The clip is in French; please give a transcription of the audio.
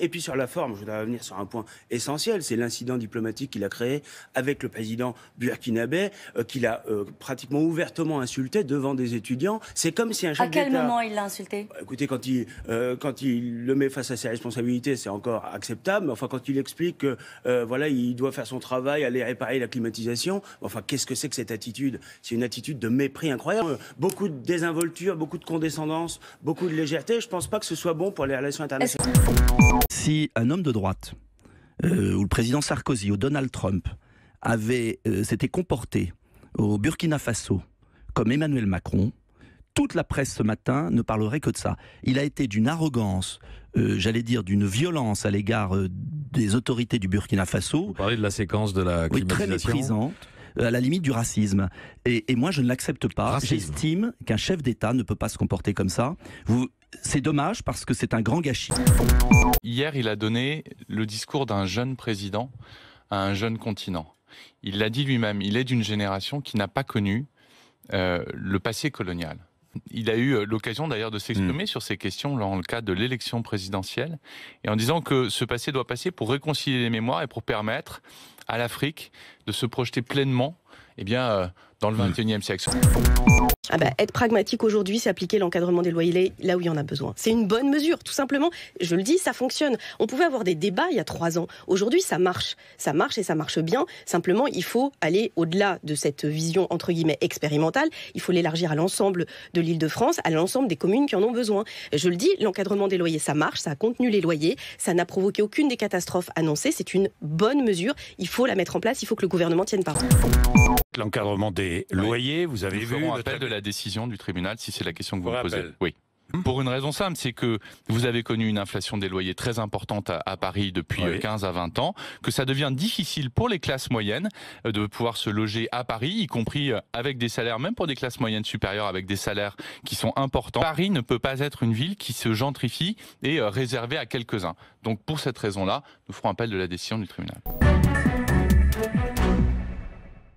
Et puis sur la forme, je voudrais revenir sur un point essentiel, c'est l'incident diplomatique qu'il a créé avec le président burkinabé, qu'il a pratiquement ouvertement insulté devant des étudiants. C'est comme si un chef d'État... À quel moment il l'a insulté? Écoutez, quand il le met face à ses responsabilités, c'est encore acceptable. Mais enfin, quand il explique que voilà, il doit faire son travail, aller réparer la climatisation, enfin, qu'est-ce que c'est que cette attitude? C'est une attitude de mépris incroyable. Beaucoup de désinvolture, beaucoup de condescendance, beaucoup de légèreté. Je ne pense pas que ce soit bon pour les relations internationales. Si un homme de droite, ou le président Sarkozy, ou Donald Trump, s'était comporté au Burkina Faso comme Emmanuel Macron, toute la presse ce matin ne parlerait que de ça. Il a été d'une arrogance, j'allais dire d'une violence à l'égard des autorités du Burkina Faso. Vous parlez de la séquence de la climatisation. Oui, très méprisante, à la limite du racisme. Et moi, je ne l'accepte pas. J'estime qu'un chef d'État ne peut pas se comporter comme ça. C'est dommage parce que c'est un grand gâchis. Hier, il a donné le discours d'un jeune président à un jeune continent. Il l'a dit lui-même, il est d'une génération qui n'a pas connu le passé colonial. Il a eu l'occasion d'ailleurs de s'exprimer sur ces questions dans le cadre de l'élection présidentielle et en disant que ce passé doit passer pour réconcilier les mémoires et pour permettre à l'Afrique de se projeter pleinement dans le XXIe siècle. Être pragmatique aujourd'hui, c'est appliquer l'encadrement des loyers là où il y en a besoin. C'est une bonne mesure, tout simplement. Je le dis, ça fonctionne. On pouvait avoir des débats il y a 3 ans. Aujourd'hui, ça marche. Ça marche et ça marche bien. Simplement, il faut aller au-delà de cette vision, entre guillemets, expérimentale. Il faut l'élargir à l'ensemble de l'Île-de-France, à l'ensemble des communes qui en ont besoin. Je le dis, l'encadrement des loyers, ça marche, ça a contenu les loyers, ça n'a provoqué aucune des catastrophes annoncées. C'est une bonne mesure. Il faut la mettre en place, il faut que le gouvernement tienne parole. L'encadrement des loyers, vous avez vu... Nous ferons appel de la décision du tribunal si c'est la question que vous me posez. Oui. Pour une raison simple, c'est que vous avez connu une inflation des loyers très importante à Paris depuis 15 à 20 ans, que ça devient difficile pour les classes moyennes de pouvoir se loger à Paris, y compris avec des salaires, même pour des classes moyennes supérieures, avec des salaires qui sont importants. Paris ne peut pas être une ville qui se gentrifie et réservée à quelques-uns. Donc pour cette raison-là, nous ferons appel de la décision du tribunal.